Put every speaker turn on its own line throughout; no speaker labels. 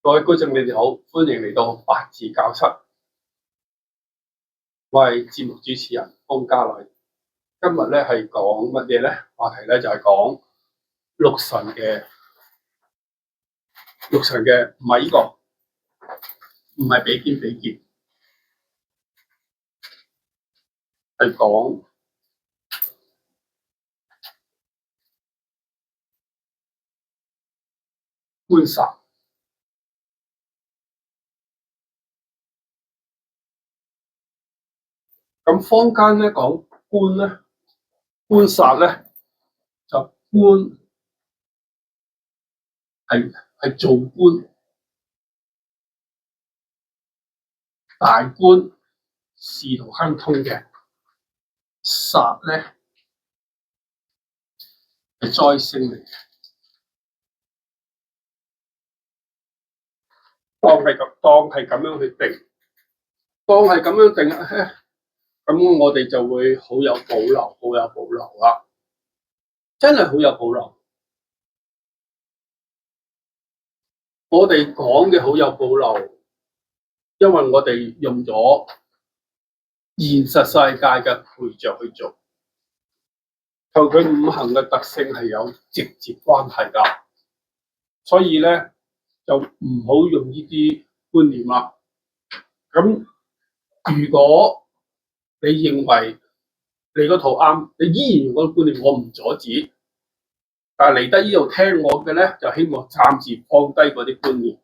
各位觀眾你哋好，歡迎嚟到八字教室。我係節目主持人方嘉禮。今日咧係講乜嘢咧？話題咧就係講六神嘅，唔係呢個，唔係比肩，係講官煞。咁坊間咧講官煞咧就官係做官，大官，仕途亨通嘅。煞咧係災星嚟嘅，當係咁樣去定，咧，咁我哋就會好有保留啦，真係好有保留。我哋講嘅好有保留，因為我哋用咗現實世界嘅配著去做，同佢五行嘅特性係有直接關係㗎，所以咧就唔好用呢啲觀念啦。咁如果你認為你嗰套啱，你依然用嗰個觀念，我唔阻止。但係嚟得呢度聽我嘅咧，就希望暫時放低嗰啲觀念，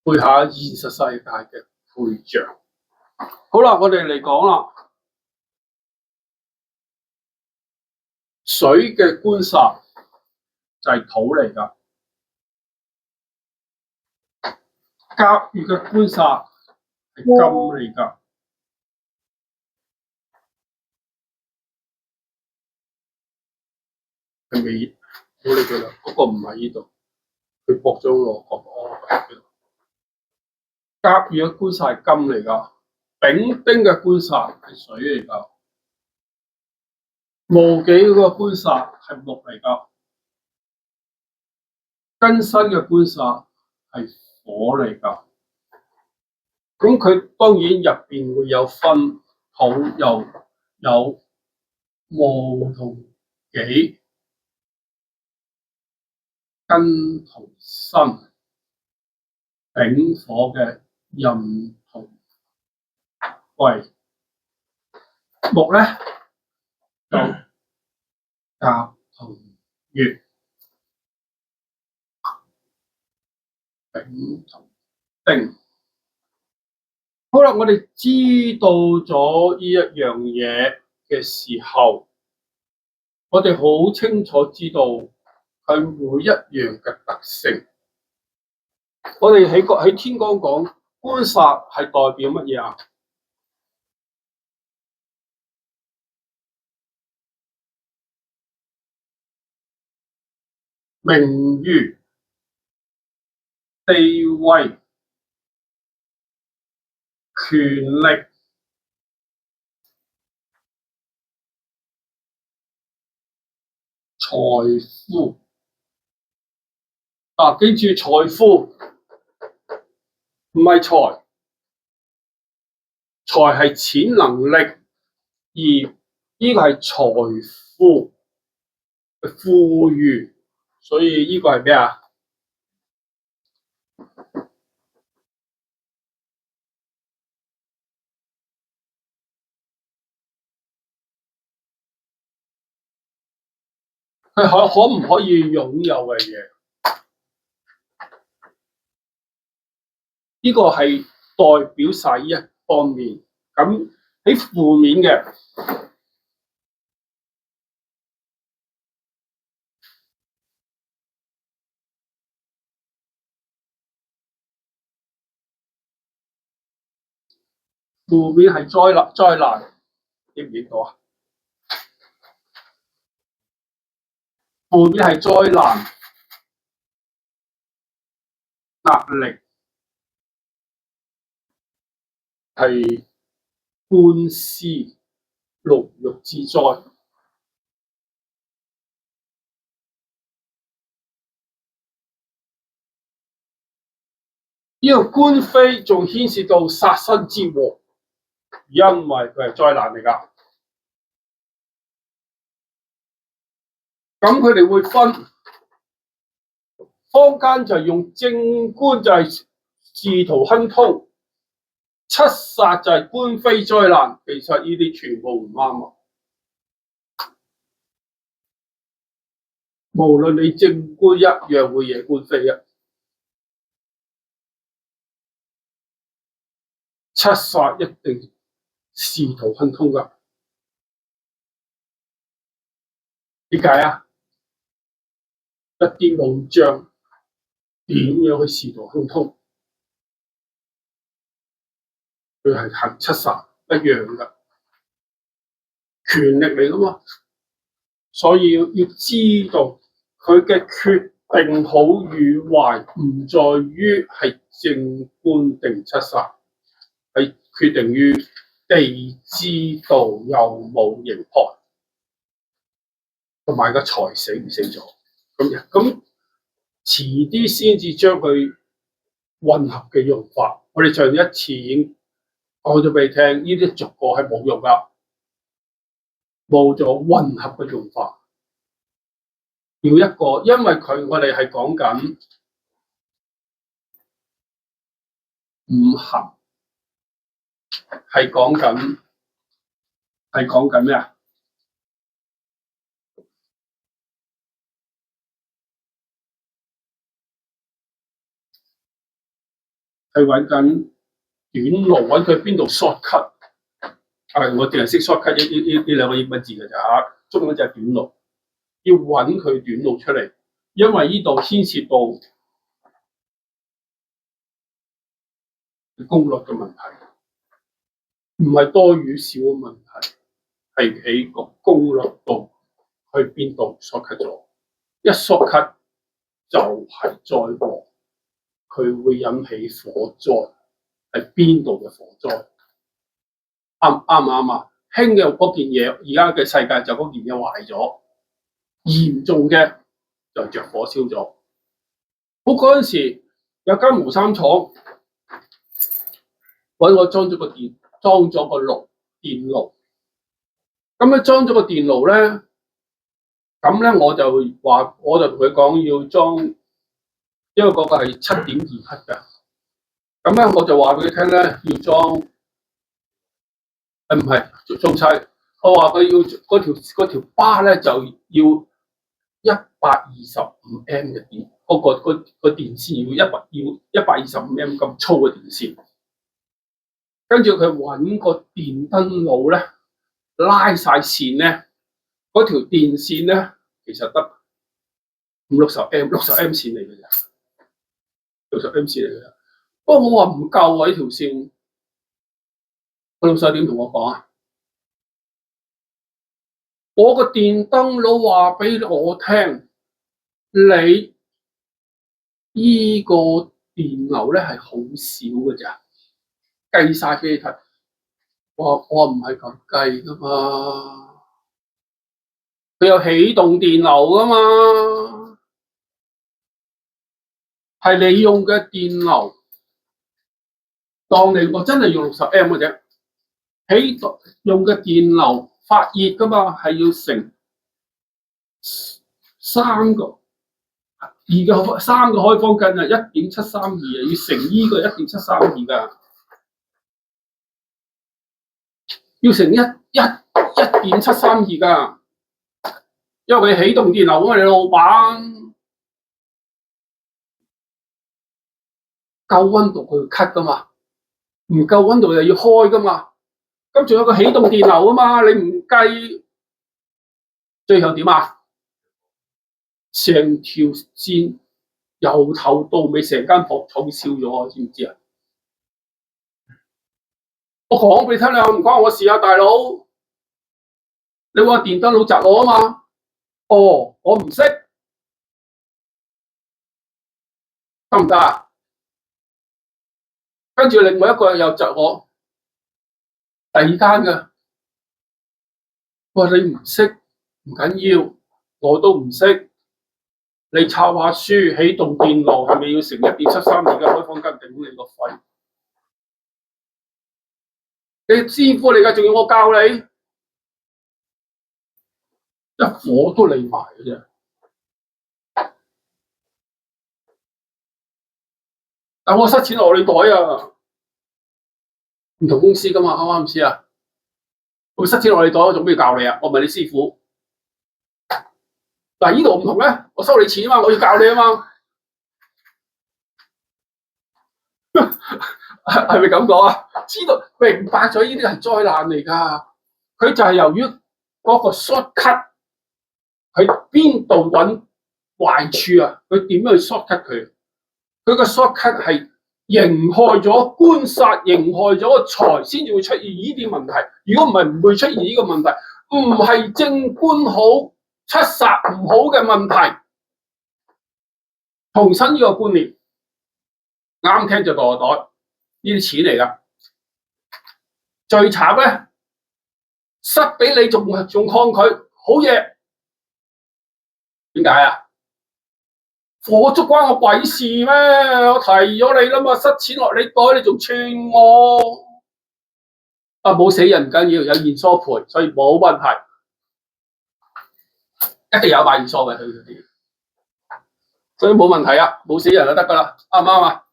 配下現實世界嘅配象。好啦，我哋嚟講啦，水嘅官煞就係土嚟㗎，甲乙嘅官煞係金嚟㗎。係咪？冇理佢啦，嗰個唔喺呢度，佢駁咗我個。甲乙嘅官煞係金嚟㗎，丙丁嘅官煞係水嚟㗎，戊己嗰個官煞係木嚟㗎，庚辛嘅官煞係火嚟㗎。咁佢當然入邊會有分土，又有戊同己，庚同辛，丙火嘅壬同癸，木咧就甲同乙，丙同丁。好啦，我哋知道咗呢一樣嘢嘅時候，我哋好清楚知道佢每一樣嘅特性。我哋喺天光講官煞係代表乜嘢啊？名譽、地位、權力、財富。記住財富唔係財，財係錢能力，而呢個係財富嘅富裕，所以呢個係咩啊？佢可唔可以擁有嘅嘢？呢個係代表晒呢一方面。咁喺負面嘅，負面係災難，見唔見到啊？負面係災難、壓力，係官司、牢獄之災。呢個官非仲牽涉到殺身之禍，因為佢係災難嚟㗎。咁佢哋會分坊間就係用正官就係仕途亨通，七殺就係官非災難。其實呢啲全部唔啱啊！無論你正官一樣會惹官非啊！七殺一定仕途亨通㗎。點解啊？一啲武將點樣去仕途亨通？佢係行七殺一樣㗎，權力嚟㗎嘛，所以要知道佢嘅決定好與壞，唔在於係正官定七殺，係決定於地支度有冇刑害，同埋個財死唔死咗。咁遲啲先至將佢混合嘅用法。我哋上一次已經講咗俾你聽，呢啲逐個係冇用㗎，冇咗混合嘅用法。要一個，因為我哋係講緊五行，係講緊咩啊？係揾緊短路，揾佢邊度 short cut。我淨係識 short cut 呢兩個英文字嘅咋嚇，中文就係短路。要揾佢短路出嚟，因為呢度牽涉到功率嘅問題，唔係多與少嘅問題，係喺個功率度去邊度 short cut 咗。一 short cut 就係災禍，佢會引起火災，係邊度嘅火災？啱唔啱啊？輕嘅嗰件嘢，而家嘅世界就嗰件嘢壞咗，嚴重嘅就着火燒咗。好，嗰陣時有間毛衫廠揾我裝咗個爐，電爐。咁咧裝咗個電爐咧，咁咧我就同佢講要裝，因為嗰個係7.2克嘅。咁咧我就話俾佢聽咧，要裝，唔係裝晒。我話佢要嗰條巴咧就要125 M 嘅電，個電線要125 M 咁粗嘅電線。跟住佢揾個電燈爐咧，拉晒線咧，嗰條電線咧其實得60 M 線嚟嘅咋，60 M 線嚟嘅咋。不過我話唔夠啊，呢條線。個老細點同我講啊？我個電燈佬話俾我聽，你依個電流咧係好少嘅咋，計晒俾你睇。我唔係咁計噶嘛，佢有起動電流噶嘛，係你用嘅電流，當我真係用60 M 嘅啫，用嘅電流發熱噶嘛，係要乘3個開方根啊，1.732啊，要乘呢個1.732噶，要乘1.732噶，因為佢起動電流啊嘛，你老闆夠溫度佢會 cut 噶嘛，唔夠溫度又要開噶嘛，咁仲有個起動電流啊嘛，你唔計，最後點啊？成條線由頭到尾成間鋪廠燒咗，知唔知啊？我講俾你聽，你唔關我事啊，大佬。你話電燈佬窒我啊嘛？哦，我唔識，得唔得啊？跟住另外一個人又窒我，第二間嘅，我話你唔識唔緊要，我都唔識。你抄下書，起動電腦，係咪要成1.73嘅開方根頂你個肺？你師傅嚟㗎，仲要我教你？一火都理埋嘅啫。但我塞錢落你袋啊！唔同公司㗎嘛，啱唔啱先啊？我塞錢落你袋，我做咩要教你啊？我唔係你師傅。嗱，呢度唔同咧，我收你錢啊嘛，我要教你啊嘛。係咪咁講啊？知道明白咗呢啲係災難嚟㗎。佢就係由於嗰個 shortcut， 佢邊度揾壞處啊？佢點樣去 shortcut 佢？佢個 shortcut 係刑害咗官殺，刑害咗個財，先至會出現呢啲問題。如果唔係，唔會出現呢個問題。唔係正官好，出殺唔好嘅問題。重申呢個觀念，啱聽就袋，呢啲錢嚟㗎。最慘咧，塞俾你仲抗拒，好嘢。點解啊？火燭關我鬼事咩？我提咗你啦嘛，塞錢落你袋，你仲串我？啊，冇死人唔緊要，有現疏賠，所以冇問題。一定有買現疏嘅佢嗰啲，所以冇問題啊，冇死人就得㗎啦，啱唔啱啊？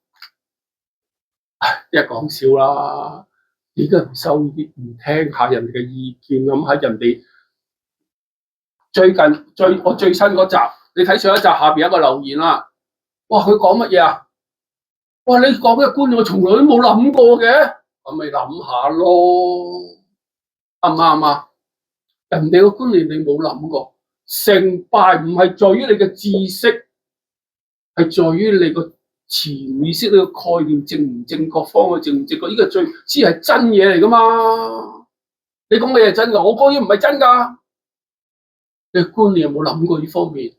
一講笑啦，點解唔收呢啲？唔聽下人哋嘅意見，咁喺人哋我最新嗰集，你睇上一集下邊有一個留言啦。哇，佢講乜嘢啊？哇，你講嘅觀念我從來都冇諗過嘅，咁咪諗下咯，啱唔啱啊？人哋嘅觀念你冇諗過，成敗唔係在於你嘅知識，係在於你個潛意識，你個概念正唔正確，方向正唔正確，呢個最先係真嘢嚟噶嘛？你講嘅嘢係真噶，我講嘢唔係真噶。你觀念有冇諗過呢方面？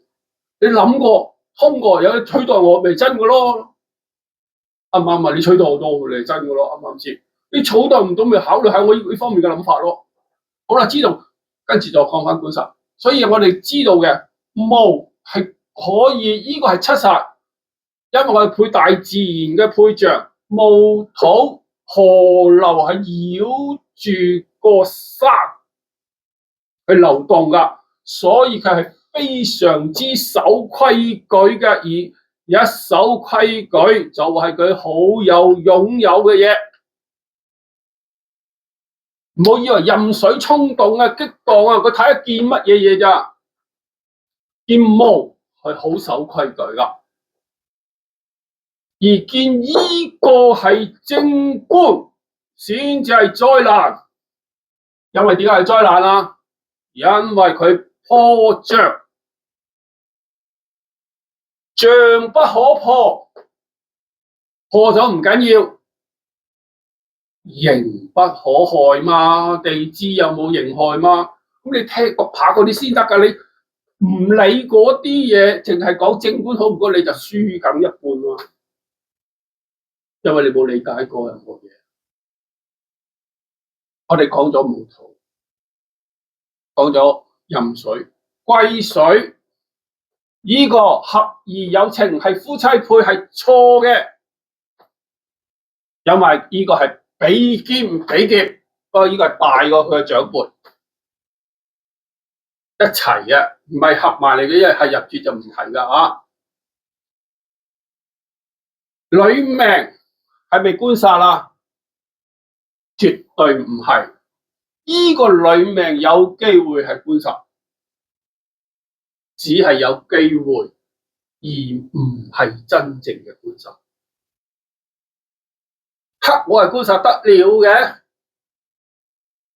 你諗過通過有取代我，咪真噶咯？啱唔啱啊？你取代我多，你係真噶咯？啱唔啱先？你取代唔到，咪考慮下我呢方面嘅諗法咯。好啦，知道跟住就講翻本實。所以我哋知道嘅墓係可以，呢個係七煞，因為我哋配大自然嘅配象，墓土河流係繞住個山去流動噶，所以佢係非常之守規矩嘅。而一守規矩就係佢好有擁有嘅嘢。唔好以為任水衝動啊、激盪啊，佢睇下見乜嘢嘢咋？見墓係好守規矩噶，而見呢個係正官先至係災難。因為點解係災難啊？因為佢破象，象不可破，破咗唔緊要。刑不可害嘛，地支有冇刑害嘛？咁你踢個扒嗰啲先得噶，你唔理嗰啲嘢，淨係講正官好唔好，你就輸緊一半喎。因為你冇理解過任何嘢。我哋講咗墓土，講咗壬水、癸水，呢個合而有情係夫妻配係錯嘅，因為呢個係比肩比劫，不過呢個係大過佢嘅長輩一齊嘅，唔係合埋嚟嘅，因為係入絕就唔提噶啊。女命係咪官殺啊？絕對唔係，呢個女命有機會係官殺，只係有機會，而唔係真正嘅官殺。黑我係官殺得了嘅，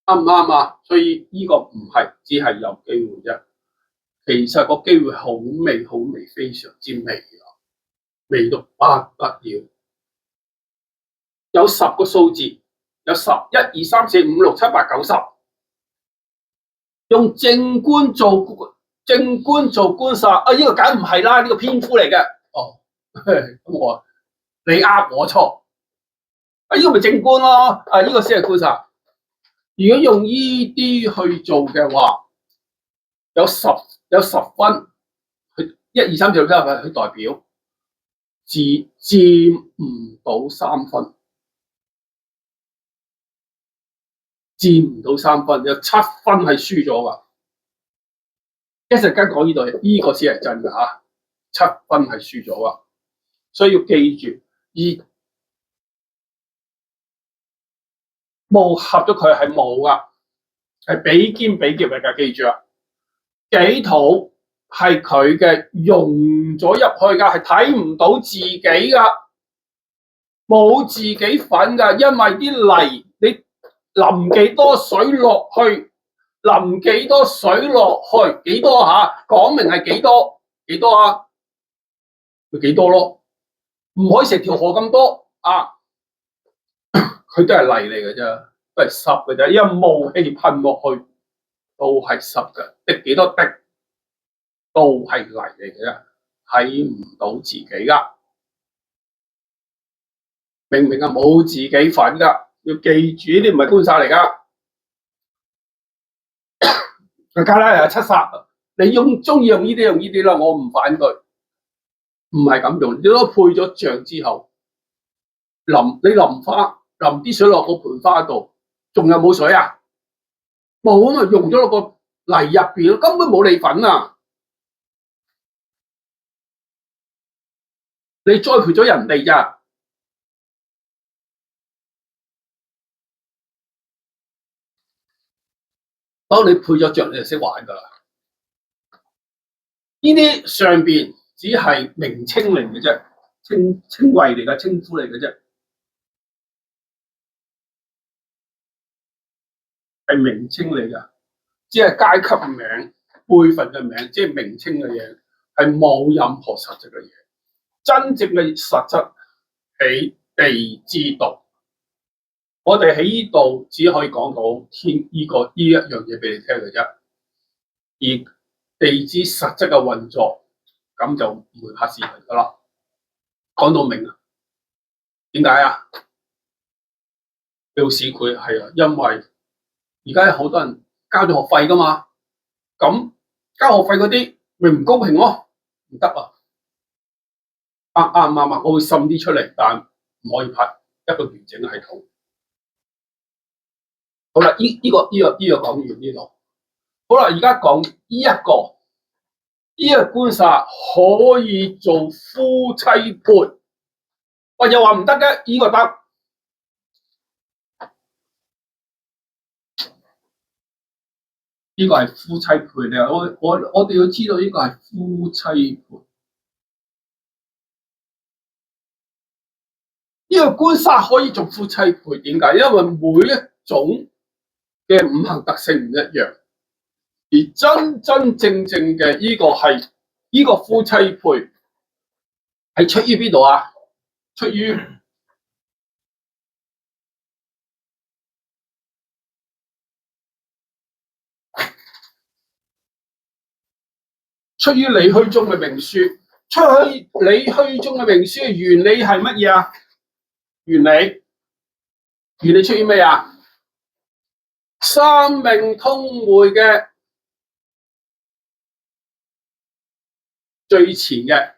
啱唔啱啊？所以呢個唔係，只係有機會啫。其實個機會好微，好微，非常之微啊，微到不得了。有10個數字，有10、1、2、3、4、5、6、7、8、9、10，用正官做官殺啊！呢個梗唔係啦，呢個偏夫嚟嘅。哦，咁我你啱我錯。呢個咪正官咯，呢個先係官殺。如果用呢啲去做嘅話，有10分去1、2、3、4、5、6、7、8佢代表佔唔到3分，佔唔到3分，有7分係輸咗㗎。一陣間講呢度，呢個先係真㗎嚇，7分係輸咗㗎，所以要記住，而冇合咗佢係冇㗎，係比肩比劫嚟㗎，記住啊！己土係佢嘅融咗入去㗎，係睇唔到自己㗎，冇自己份㗎，因為啲泥你淋幾多水落去，淋幾多水落去，幾多嚇？講明係幾多啊？咪幾多咯？唔可以成條河咁多啊！佢都係泥嚟嘅啫，都係濕嘅啫，因為霧氣噴落去都係濕嘅，滴幾多滴都係泥嚟嘅啫，睇唔到自己噶，明唔明啊？冇自己份噶，要記住呢啲唔係官煞嚟噶。加拉又七煞，你中意用呢啲用呢啲啦，我唔反對，唔係咁用，你都配咗象之後，你淋花淋啲水落個盆花度，仲有冇水啊？冇啊嘛，用咗落個泥入邊，根本冇你份啊！你栽培咗人哋咋？當你配咗象，你就識玩噶啦。呢啲上邊只係名稱嚟嘅啫，稱謂嚟嘅，稱呼嚟嘅啫，係名稱嚟㗎，只係階級名、輩份嘅名，即係名稱嘅嘢，係冇任何實質嘅嘢。真正嘅實質喺地支度，我哋喺呢度只可以講到天呢一樣嘢俾你聽嘅啫，而地支實質嘅運作咁就唔會拍視頻噶啦。講到明啊？點解啊？要市儈係啊，因為而家有好多人交咗學費噶嘛，咁交學費嗰啲咪唔公平咯，唔得啊！啱，我會滲啲出嚟，但唔可以拍一個完整嘅系統。好啦，呢個講完呢度。好啦，而家講呢一個官煞可以做夫妻配，喂又話唔得嘅，呢個得。呢個係夫妻配嚟，我哋要知道呢個係夫妻配。呢個官煞可以做夫妻配，點解？因為每一種嘅五行特性唔一樣，而真正嘅呢個係呢個夫妻配係出於邊度啊？出於李虛中嘅命書，李虛中嘅命書嘅原理係乜嘢啊？原理出於咩啊？三命通會嘅最前嘅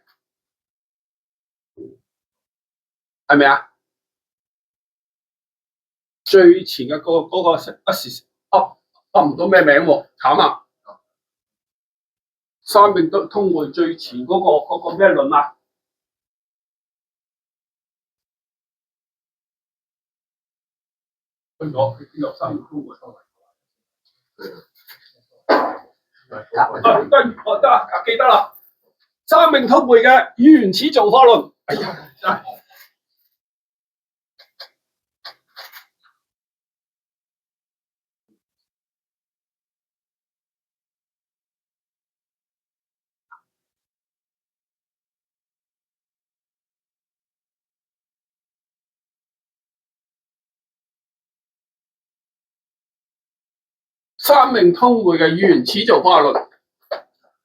係咪啊？最前嘅嗰個一時噏唔到咩名喎，慘啊！三命通會最前嗰個咩論啊？去咗邊度？三命通會記得啦。三命通會嘅原始造化論，哎呀，真係三命通會嘅原始造化論。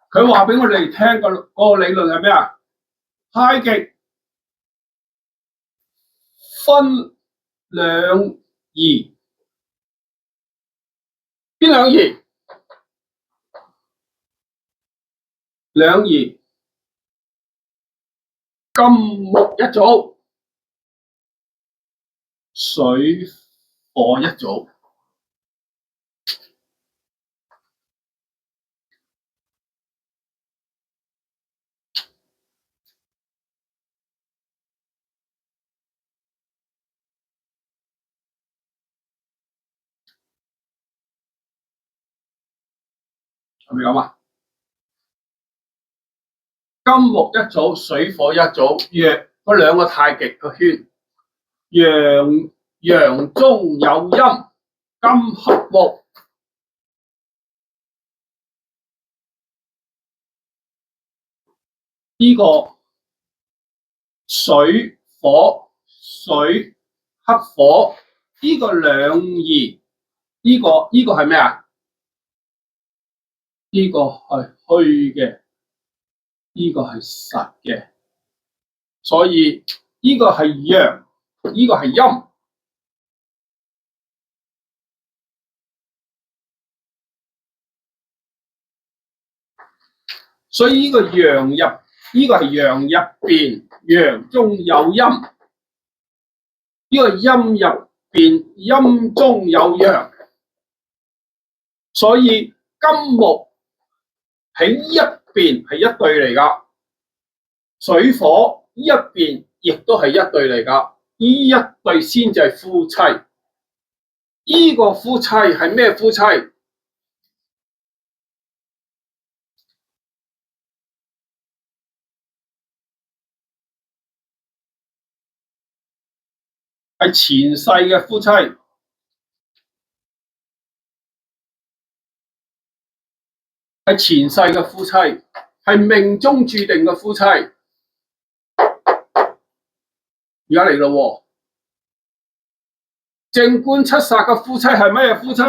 佢話俾我哋聽個理論係咩啊？太極分兩儀，邊兩儀？兩儀金木一組，水火一組。係咪咁啊？金木一組，水火一組，嗰兩個太極個圈，陽中有陰，金克木。呢個水克火，呢個兩儀，呢個係咩啊？呢個係虛嘅，呢個係實嘅，所以呢個係陽，呢個係陰。所以呢個陽入，呢個係陽入邊，陽中有陰；呢個陰入邊，陰中有陽。所以金木喺一邊係一對嚟㗎，水火一邊亦都係一對嚟㗎。呢一對先至係夫妻。呢個夫妻係咩夫妻？係前世嘅夫妻，係前世嘅夫妻，係命中注定嘅夫妻。而家嚟咯喎！正官七煞嘅夫妻係咩夫妻？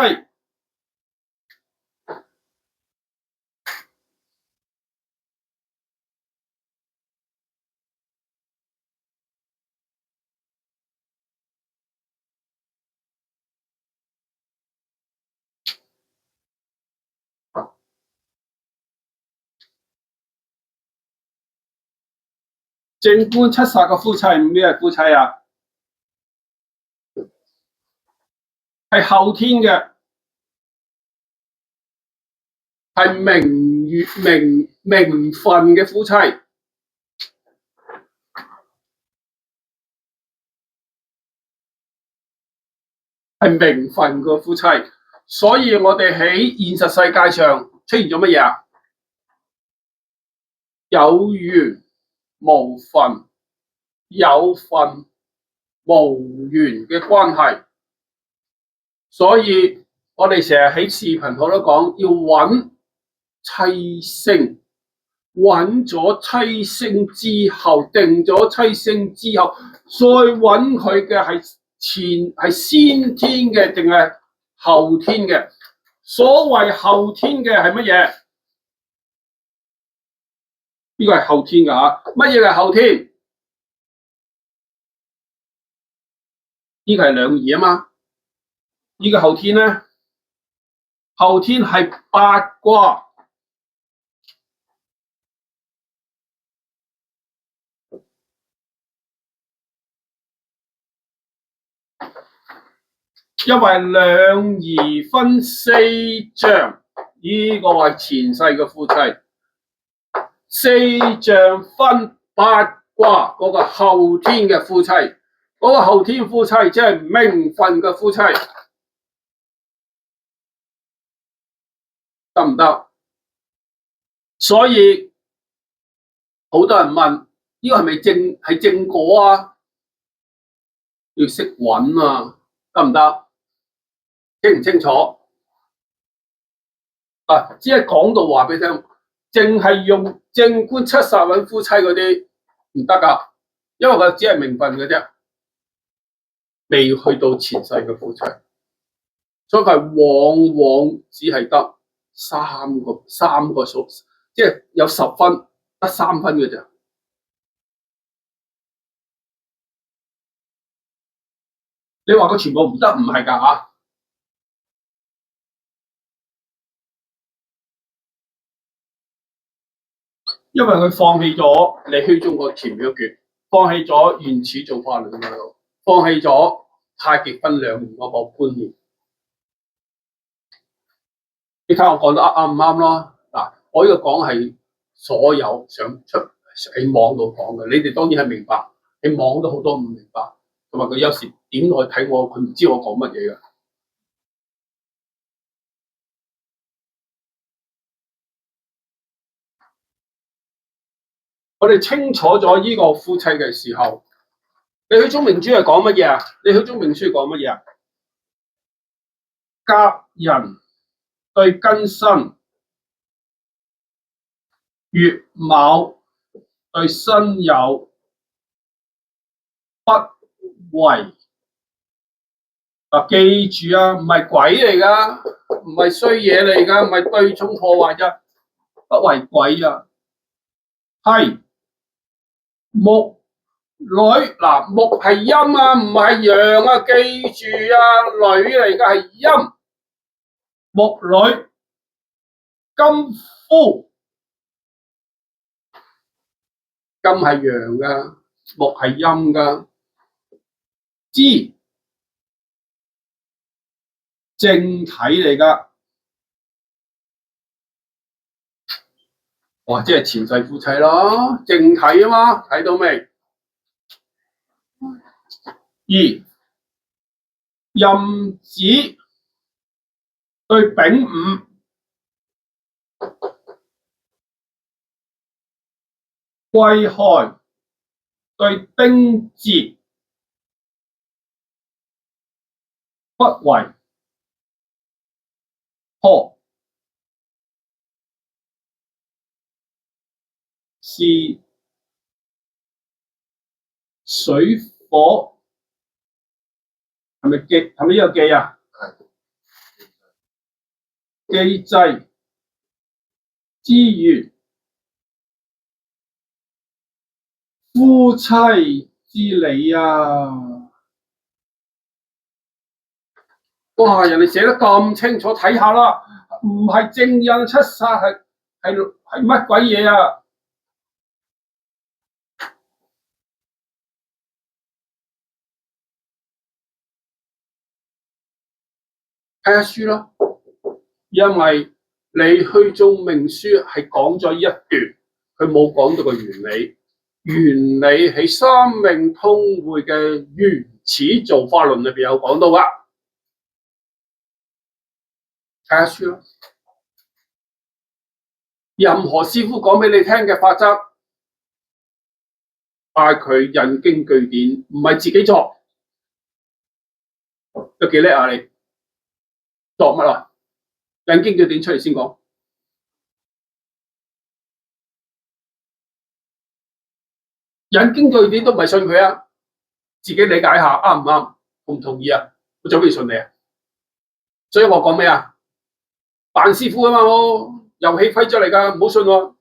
正官七煞嘅夫妻係咩夫妻啊？係後天嘅，係名分嘅夫妻，係名分嘅夫妻。所以我哋喺現實世界上出現咗乜嘢啊？有緣無分，有份無緣嘅關係。所以我哋成日喺視頻度都講，要揾妻星，揾咗妻星之後，定咗妻星之後，再揾佢嘅係先天嘅定係後天嘅？所謂後天嘅係乜嘢？呢個係後天㗎嚇。乜嘢係後天？呢個係兩儀啊嘛。呢個後天咧，後天係八卦。因為兩儀分四象，呢個係前世嘅夫妻。四象分八卦，嗰個後天嘅夫妻，嗰個後天夫妻即係名分嘅夫妻，得唔得？所以好多人問，呢個係咪正果啊？要識揾啊，得唔得？清唔清楚？啊，只係講到話俾你聽，淨係用正官七煞揾夫妻嗰啲唔得㗎，因為佢只係名分嘅啫，未去到前世嘅夫妻，所以佢往往只係得三個數，即係有10分得3分嘅啫。你話佢全部唔得，唔係㗎嚇。因為佢放棄咗你虛中個前面嗰橛，放棄咗原始造化論嗰度，放棄咗太極分兩面嗰個觀念。你睇我講得啱唔啱咯？嗱，我呢個講係所有想出喺網度講嘅，你哋當然係明白，喺網都好多唔明白，同埋佢有時點落去睇我，佢唔知我講乜嘢㗎。我哋清楚咗呢個夫妻嘅時候，你去中明書係講乜嘢啊？你去中明書講乜嘢啊？甲寅對庚申，乙卯對辛酉，不為。嗱，記住啊，唔係鬼嚟噶，唔係衰嘢嚟噶，唔係對沖破壞啫，不為鬼啊，係木女。嗱，木係陰啊，唔係陽啊，記住啊，女嚟噶係陰，木女金夫，金係陽噶，木係陰噶，支正體嚟噶。哇！即係前世夫妻咯，正體啊嘛，睇到未？二壬子對丙午，癸亥對丁婕，不為。破是水火，係咪記？係咪呢個記啊？記濟之源，夫妻之理啊！哇！人哋寫得咁清楚，睇下啦，唔係正印出殺，係乜鬼嘢啊？睇下書咯，因為你虛中命書係講咗一段，佢冇講到個原理。原理喺三命通會嘅原始造化論裏邊有講到噶，睇下書咯。任何師傅講俾你聽嘅法則，嗌佢引經據典，唔係自己作。有幾叻啊你？作乜啊？引經據典出嚟先講。引經據典都唔係信佢啊，自己理解下啱唔啱？同唔同意啊？我準備信你啊。所以我講咩啊？扮師傅啊嘛，我遊戲規則嚟㗎，唔好信我。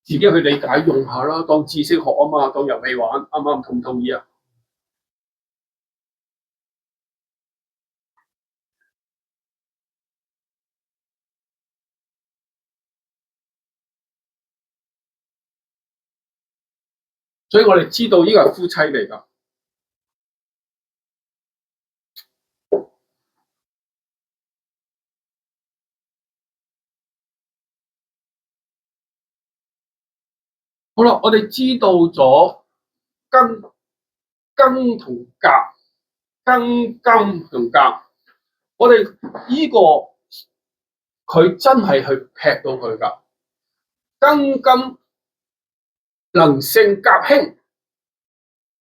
自己去理解用下啦，當知識學啊嘛，當遊戲玩，啱唔啱？同唔同意啊？所以我哋知道呢個係夫妻嚟㗎。好啦，我哋知道咗庚同甲，庚金同甲，我哋呢個佢真係去劈到佢㗎。庚金能勝甲興，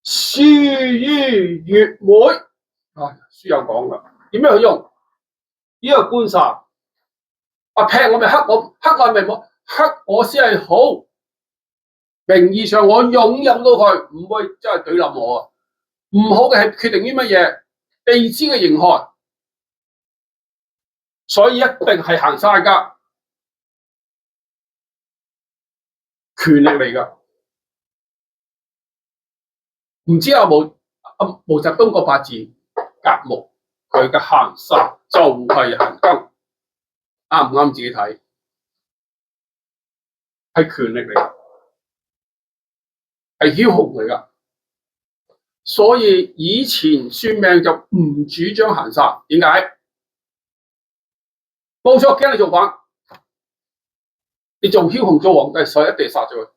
疏於月妹啊，書有講㗎。點樣去用呢個觀察？啊，劈我咪黑我，黑我咪冇，黑我先係好。名義上我擁有到佢，唔會真係懟冧我啊！唔好嘅係決定於乜嘢？地支嘅刑害，所以一定係行晒㗎，權力嚟㗎。唔知有冇毛澤東個八字甲木，佢嘅行煞就係行庚。啱唔啱自己睇？係權力嚟㗎，係梟雄嚟㗎。所以以前算命就唔主張行殺，點解？冇錯，驚你造反，你做梟雄做皇帝，所以一定殺咗佢。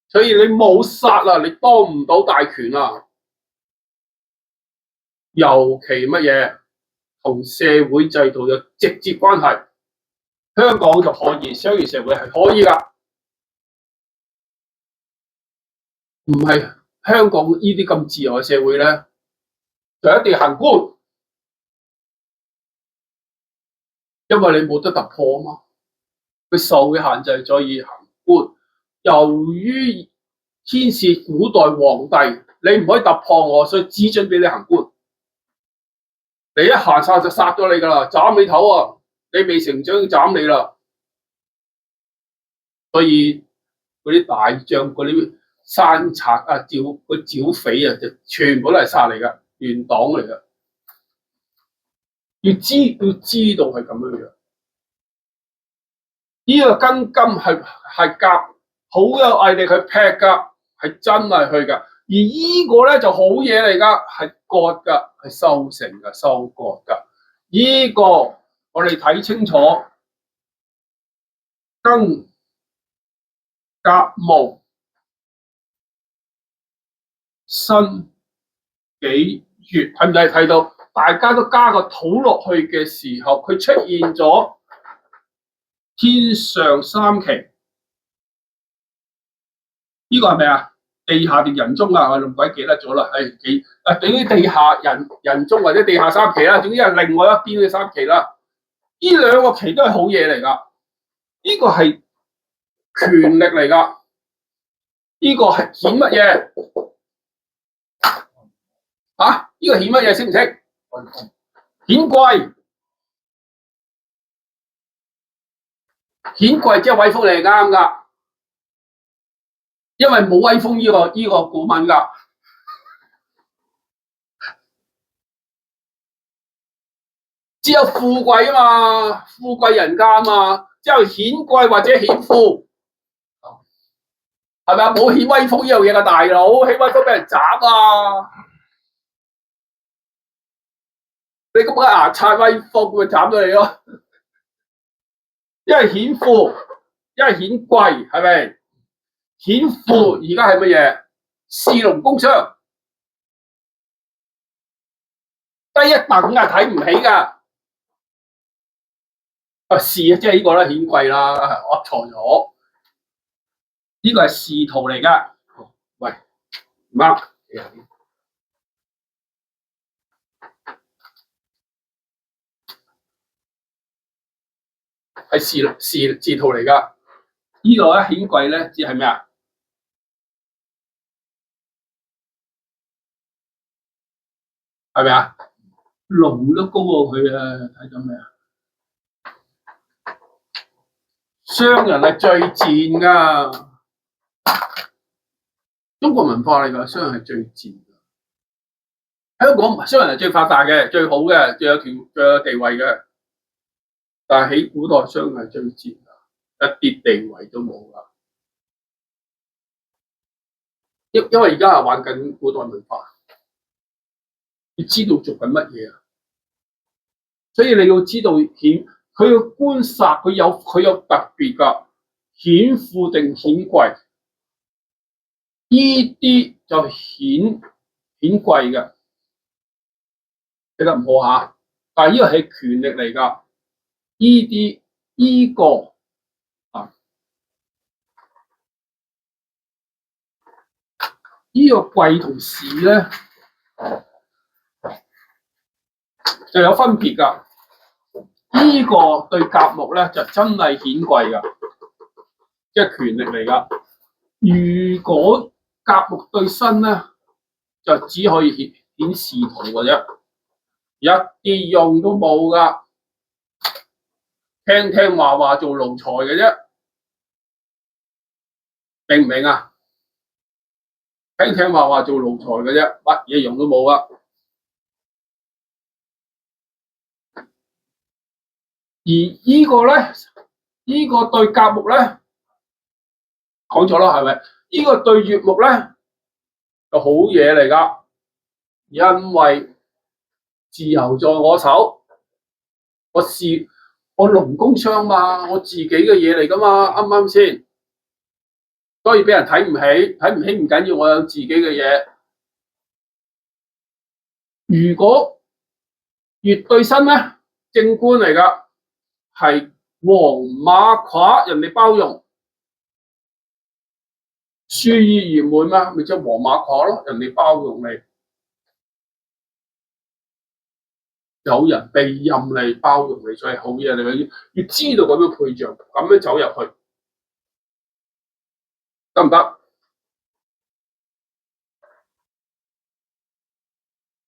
所以你冇殺啊，你當唔到大權啊。尤其乜嘢同社會制度有直接關係，香港就可以，商業社會係可以㗎，唔係香港呢啲咁自由嘅社會咧，就一定要行官，因為你冇得突破啊嘛，佢受嘅限制，所以行官。由於牽涉古代皇帝，你唔可以突破我，所以只准俾你行官。你一行殺就殺咗你㗎啦，斬你頭啊！你未成長就斬你啦。所以嗰啲大將、嗰啲山賊啊、剿匪啊，就全部都係殺嚟㗎，亂黨嚟㗎。要知道係咁樣樣。呢個根金係夾好有毅力去劈㗎，係真係去㗎。而呢個咧就好嘢嚟㗎，係割㗎，係收成㗎，收割㗎。呢個我哋睇清楚，庚甲木辛己月，係唔係睇到大家都加個土落去嘅時候，佢出現咗天上三奇，呢個係咪啊？地下定人中啊？我唔鬼記得咗啦。等於地下人中或者地下三奇啦，總之係另外一邊嘅三奇啦。呢兩個奇都係好嘢嚟㗎，呢個係權力嚟㗎，呢個係顯乜嘢？啊？呢個顯乜嘢？識唔識？顯貴，顯貴即係威風嚟，啱㗎。因為冇威風呢個古文㗎，只有富貴啊嘛，富貴人家啊嘛，只有顯貴或者顯富，係咪啊？冇顯威風呢樣嘢㗎，大佬，顯威風俾人斬啊！你咁嘅牙刷威風，咪斬咗你咯。一係顯富，一係顯貴，係咪？顯富而家係乜嘢？士農工商，低一等啊，睇唔起㗎。啊，士即係呢個啦，顯貴啦，我錯咗。呢個係仕途嚟㗎。喂，唔啱，係仕途嚟㗎。呢個咧顯貴咧，指係咩啊？係咪啊？龍都高過佢啊！睇到未啊？商人係最賤㗎，中國文化嚟㗎，商人係最賤。香港商人係最發達嘅、最好嘅、最有地位嘅，但係喺古代商人係最賤，一啲地位都冇㗎。因為而家係玩緊古代文化，要知道做緊乜嘢啊，所以你要知道佢嘅官殺佢有特別㗎，顯富定顯貴，呢啲就顯貴嘅。記得唔好嚇，但係呢個係權力嚟㗎，呢個啊，呢個貴同士咧就有分別㗎。呢個對甲木咧就真係顯貴㗎，即係權力嚟㗎。如果甲木對辛咧，就只可以顯仕途嘅啫，一啲用都冇㗎。聽話做奴才嘅啫，明唔明啊？聽話做奴才嘅啫，乜嘢用都冇啊！而呢個咧，呢個對甲木咧講咗啦，係咪？呢個對乙木咧就好嘢嚟㗎，因為自由在我手，我農工商嘛，我自己嘅嘢嚟㗎嘛，啱唔啱先？所以俾人睇唔起，睇唔起唔緊要，我有自己嘅嘢。如果乙對辛咧，正官嚟㗎，係黃馬褂，人哋包容。書意圓滿嘛，咪即係黃馬褂咯，人哋包容你，有人庇蔭你，包容你，所以好嘢。你要知道咁樣配象，咁樣走入去，得唔得？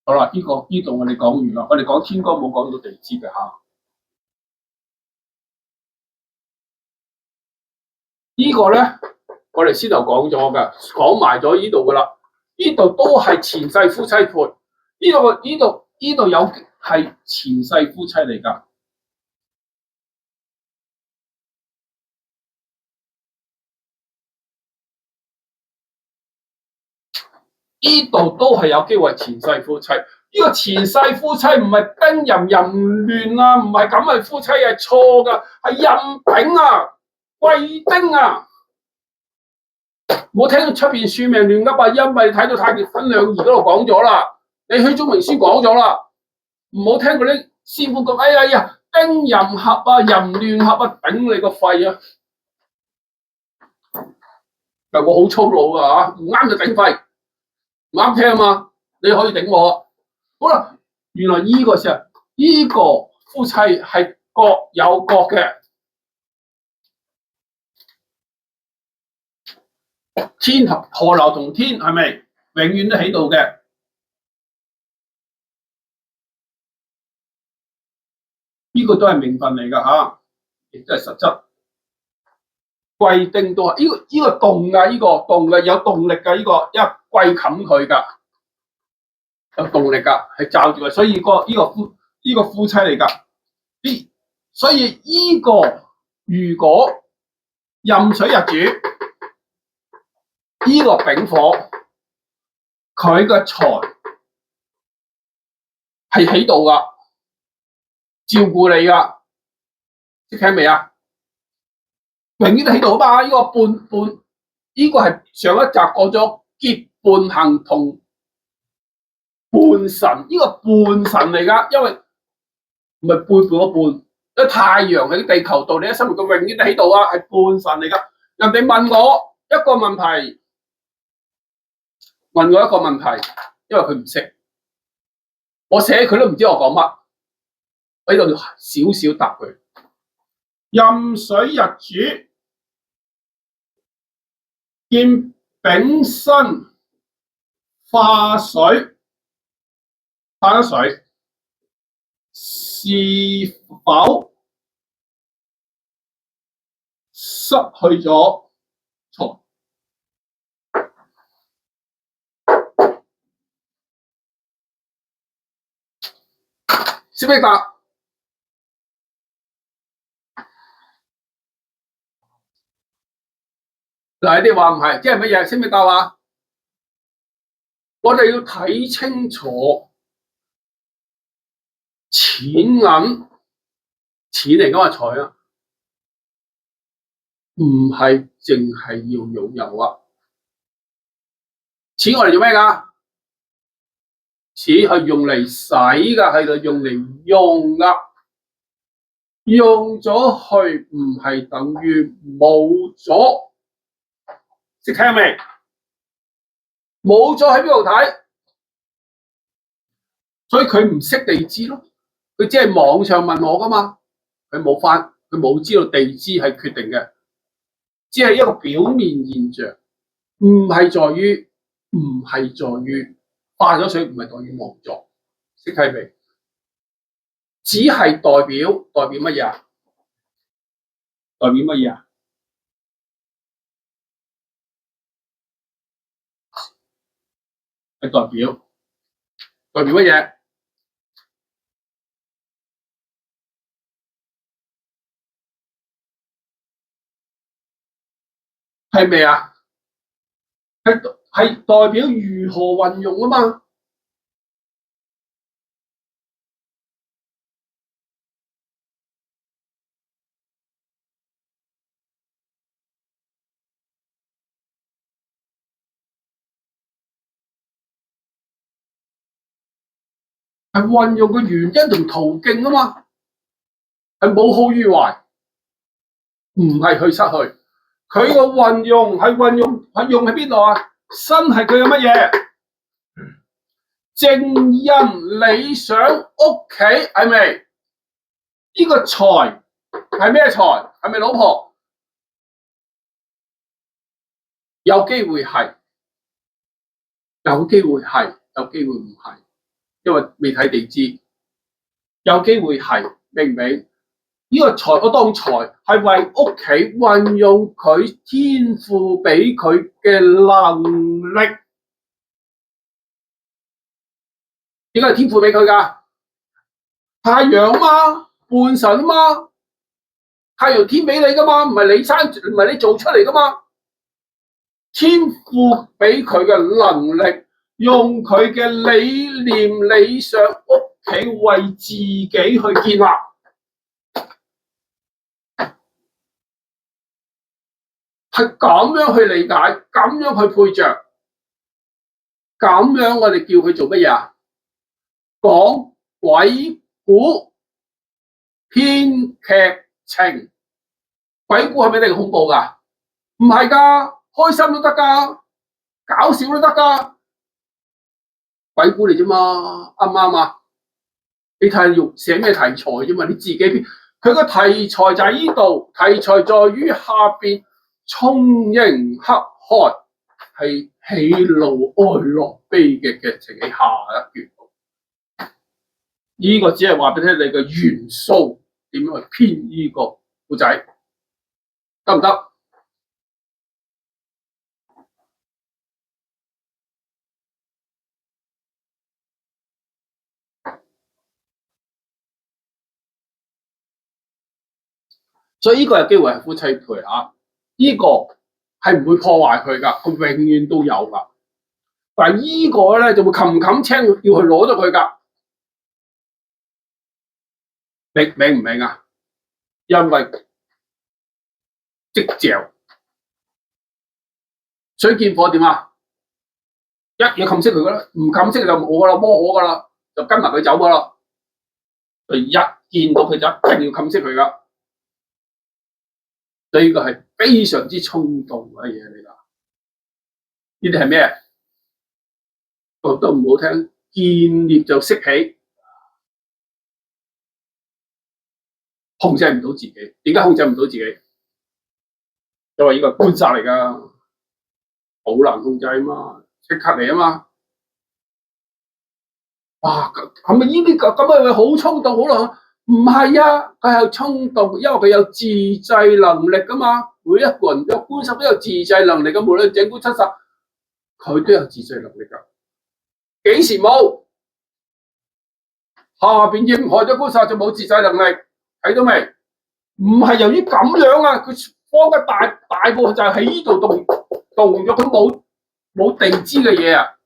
好啦，呢度我哋講完啦，我哋講天干冇講到地支嘅嚇。呢個咧，我哋先頭講咗嘅，講埋咗呢度噶啦，呢度都係前世夫妻配，呢度有係前世夫妻嚟㗎。呢度都係有機會前世夫妻，呢個前世夫妻唔係丁壬淫亂啊，唔係咁嘅夫妻係錯噶，係壬丙啊、癸丁啊，冇聽到出邊算命亂噏啊，因為睇到太極分兩儀嗰度講咗啦，你虛中明書講咗啦，唔好聽嗰啲師傅講，哎呀，丁壬合啊、淫亂合啊，頂你個肺啊！嗱，我好粗魯噶嚇，唔啱就頂肺。唔啱聽啊嘛，你可以頂我。好啦，原來呢個時候，呢個夫妻係各有各嘅，天河流同天係咪永遠都喺度嘅？呢個都係命分嚟㗎嚇，亦都係實質。癸丁都係呢個動㗎，呢個動嘅有動力㗎，呢個因為癸冚佢㗎。有動力㗎，係罩住佢，所以呢個夫妻嚟㗎。所以呢個如果壬水入主，呢個丙火，佢嘅財係喺度㗎，照顧你㗎，識聽未啊？永遠都喺度啊嘛！呢個半，呢個係上一集講咗劫半行同半神，呢個半神嚟㗎，因為唔係背叛個半，因為太陽喺地球度，你嘅生活佢永遠都喺度啊，係半神嚟㗎。人哋問我一個問題，因為佢唔識，我寫佢都唔知我講乜，我喺度少少答佢。壬水日主見丙辛化水，化咗水，是否失去咗財？識唔識答？嗱，你哋話唔係，即係乜嘢？識唔識答啊？我哋要睇清楚錢銀，錢嚟㗎嘛，財啊，唔係淨係要擁有啊。錢我哋做咩㗎？錢係用嚟使㗎，係用嚟用㗎。用咗去唔係等於冇咗，識聽未？冇咗喺邊度睇？所以佢唔識地支咯，佢只係網上問我㗎嘛，佢冇知道地支係決定嘅，只係一個表面現象，唔係在於化咗水，唔係代表冇咗，識聽未？只係代表乜嘢啊？代表乜嘢啊？係代表乜嘢？係咪啊？係代表如何運用啊嘛。係運用嘅原因同途徑啊嘛，係冇好與壞，唔係去失去。佢個運用喺邊度啊？身係佢嘅乜嘢？正印理想屋企係咪？呢個財係咩財？係咪老婆？有機會係，有機會係，有機會唔係，因為未睇地支。有機會係，明唔明？呢個財我當財係為屋企運用佢天賦俾佢嘅能力。點解係天賦俾佢㗎？太陽啊嘛，半神啊嘛，太陽天俾你㗎嘛，唔係你生，唔係你做出嚟㗎嘛。天賦俾佢嘅能力，用佢嘅理念、理想屋企為自己去建立。係咁樣去理解，咁樣去配着，咁樣我哋叫佢做乜嘢啊？講鬼故編劇情，鬼故係咪一定恐怖㗎？唔係㗎，開心都得㗎，搞笑都得㗎，鬼故嚟啫嘛，啱唔啱啊？你睇用寫咩題材啫嘛，你自己編。佢個題材就喺呢度，題材在於下邊充盈黑開，係喜怒哀樂悲嘅劇情喺下一段。呢個只係話俾你聽，你嘅元素點樣去編呢個故仔，得唔得？所以呢個有機會係夫妻配啊，呢個係唔會破壞佢㗎，佢永遠都有㗎。但係呢個咧就會冚冚青要去攞咗佢㗎，明唔明啊？因為即嚼水見火點啊？一嘢冚熄佢㗎啦，唔冚熄就冇㗎啦，摸我㗎啦，就跟埋佢走㗎啦。佢一見到佢就一定要冚熄佢㗎。所以呢個係非常之衝動嘅嘢嚟㗎。呢啲係咩？講得唔好聽，見獵就識起，控制唔到自己。點解控制唔到自己？因為呢個官殺嚟㗎，好難控制啊嘛，即刻嚟啊嘛。哇！係咪呢啲咁係咪好衝動？好難？唔係啊，佢係衝動，因為佢有自制能力㗎嘛。每一個人有官殺都有自制能力㗎，無論整蠱七殺，佢都有自制能力㗎。幾時冇？下邊應害咗官殺就冇自制能力，睇到未？唔係由於咁樣啊，佢方嘅大部分就係喺呢度動咗，佢冇地支嘅嘢啊，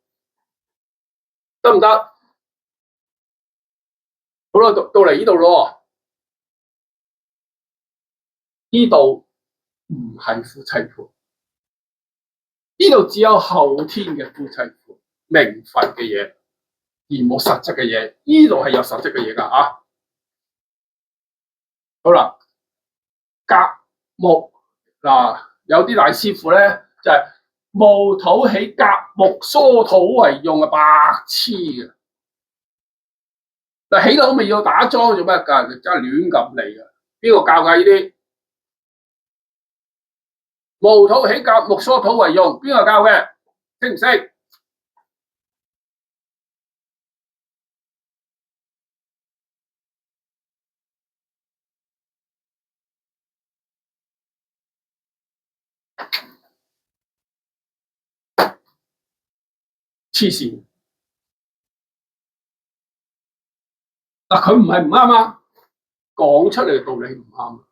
得唔得？好啦，到嚟呢度咯，呢度唔係夫妻盤，呢度只有後天嘅夫妻盤，名分嘅嘢，而冇實質嘅嘢。呢度係有實質嘅嘢㗎啊！好啦，甲木嗱，有啲大師傅咧就係、戊土起甲木疏土為用啊，白痴嘅。嗱，起樓咪要打樁做乜㗎？真係亂咁嚟㗎！邊個教㗎呢啲？戊土起甲木疏土為用，邊個教嘅？識唔識？黐線！嗱，佢唔係唔啱啊，講出嚟嘅道理唔啱。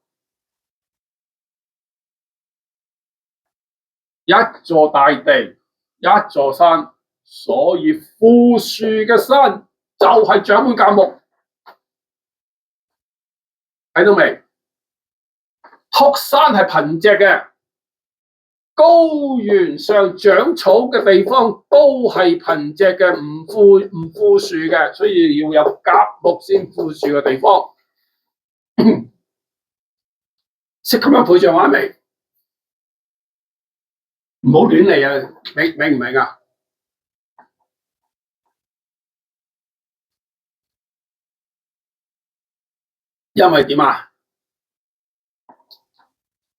一座大地，一座山，所以富庶嘅山就係長滿教牧。睇到未？禿山係貧瘠嘅，高原上長草嘅地方都係貧瘠嘅，唔富庶嘅，所以要有甲木先富庶嘅地方。識咁樣配上話未？唔好亂嚟啊！明唔明啊？因為點啊？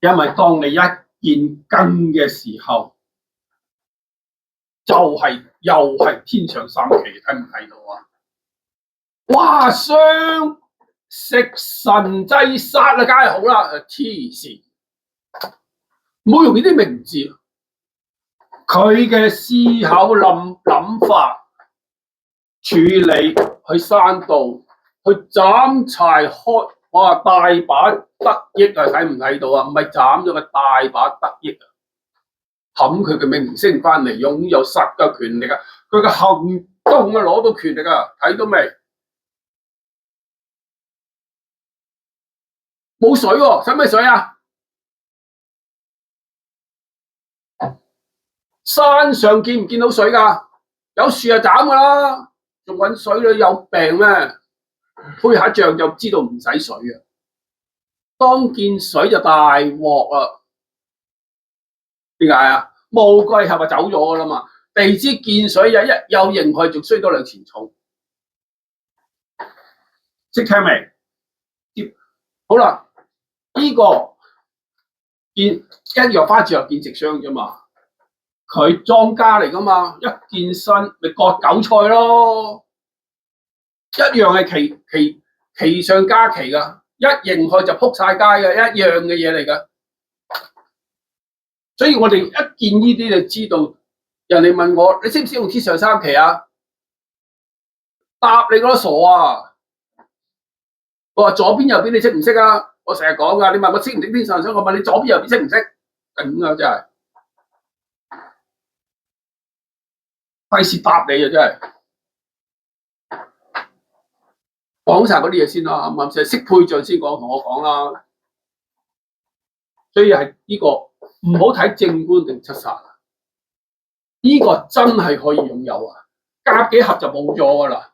因為當你一見根嘅時候，又係天上三旗，睇唔睇到啊？哇！相食神祭殺啊，梗係好啦！黐線，唔好用呢啲名字。佢嘅思考諗法、處理去山道、去斬柴開，哇！大把得益啊！睇唔睇到啊？唔係斬咗個大把得益啊！冚佢嘅名聲翻嚟，擁有實嘅權力啊！佢嘅行動啊，攞到權力啊！睇到未？冇水喎，使咩水啊？山上見唔見到水㗎？有樹就斬㗎啦，仲揾水你有病咩？配下仗就知道唔使水啊！當見水就大鑊啦！點解啊？冇季合就走咗㗎啦嘛，地支見水又一有刑害，仲衰多兩錢重。識聽未？好啦，呢個見一樣花字又見直傷啫嘛。佢莊家嚟噶嘛，一見身咪割韭菜咯，一樣係奇上加奇噶，一刑害就撲晒街嘅，一樣嘅嘢嚟噶。所以我哋一見呢啲就知道，人哋問我你識唔識用天上三旗啊？答你嗰傻啊！我話左邊右邊你識唔識啊？我成日講噶，你問我識唔識天上三，我問你左邊右邊識唔識？頂啊真係！費事答你啊！真係講晒嗰啲嘢先啦，啱唔啱先？識配象先講，同我講啦。所以係呢個唔好睇正官定七殺，呢個真係可以擁有啊！甲己合就冇咗噶啦，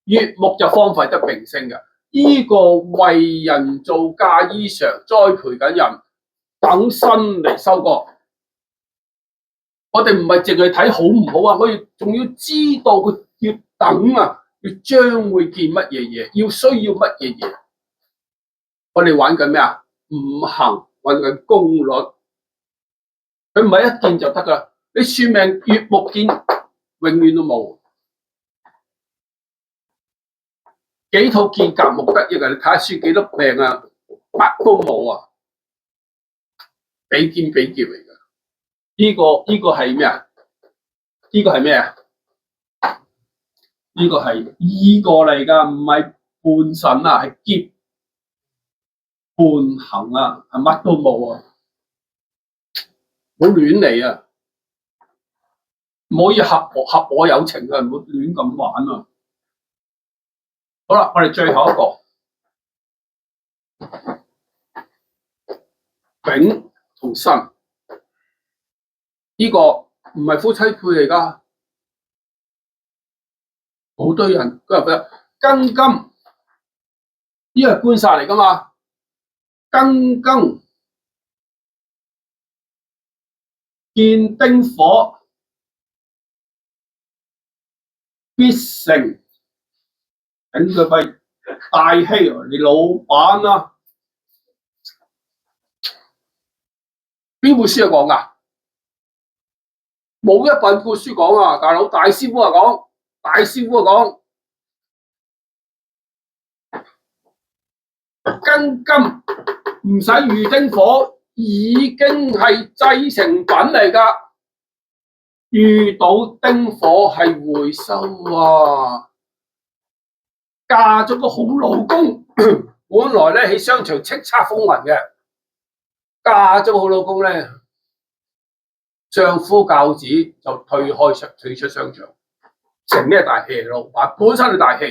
乙木就荒廢得名聲嘅。呢個為人做嫁衣裳，栽培緊人，等身嚟收割。我哋唔係淨係睇好唔好啊，我哋仲要知道佢要等啊，要將會見乜嘢嘢，要需要乜嘢嘢。我哋玩緊咩啊？五行玩緊功率，佢唔係一見就得噶。你算命月木見，永遠都冇。幾套見甲木得益啊！你睇下算幾多命啊，乜都冇啊，比肩比劫嚟噶。呢個係咩啊？呢個係咩啊？呢個係依個嚟噶，唔係半神啊，係劫半行啊，係乜都冇啊！唔好亂嚟啊！唔可以合我有情啊！唔好亂咁玩啊！好啦，我哋最後一個丙同辛。呢個唔係夫妻配嚟㗎，好多人都入去庚金，呢個係官煞嚟㗎嘛，庚金見丁火必成，頂佢肺大欺啊！你老闆啊，邊本書有講㗎？冇一本故書講啊，大佬大師傅啊講，大師傅啊講，庚金唔使遇丁火，已經係製成品嚟㗎。遇到丁火係回收啊！嫁咗個好老公，本來咧喺商場叱咤風雲嘅，嫁咗個好老公咧。相夫教子就退出商場，成咩大氣嚟？老闆本身係大氣，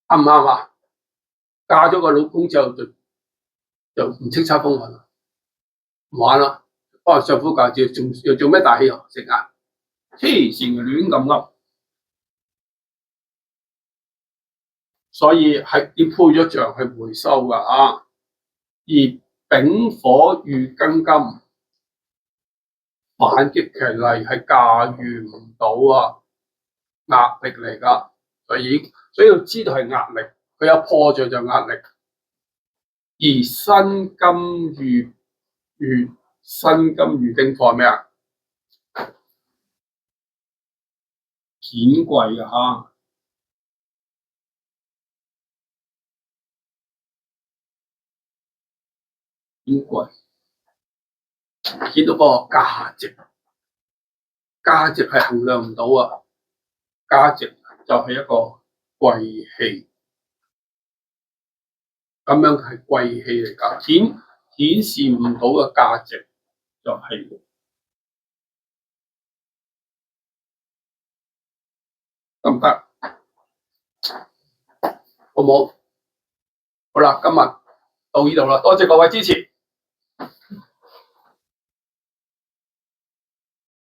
啱唔啱啊？嫁咗個老公之後就唔叱咤風雲啦，唔玩啦，幫相夫教子又做咩大氣食啊？黐線嘅亂咁噏，所以係要配咗仗去回收噶啊！而丙火遇庚金，反擊其嚟係駕馭唔到啊，壓力嚟噶，所以要知道係壓力，佢有破仗就壓力。而辛金遇丁火係咩啊？顯貴嘅嚇，顯貴，見到嗰個價值係衡量唔到啊！價值就係一個貴氣，咁樣係貴氣嚟㗎，顯示唔到嘅價值就係得唔得？好冇？好啦，今日到呢度啦，多謝各位支持。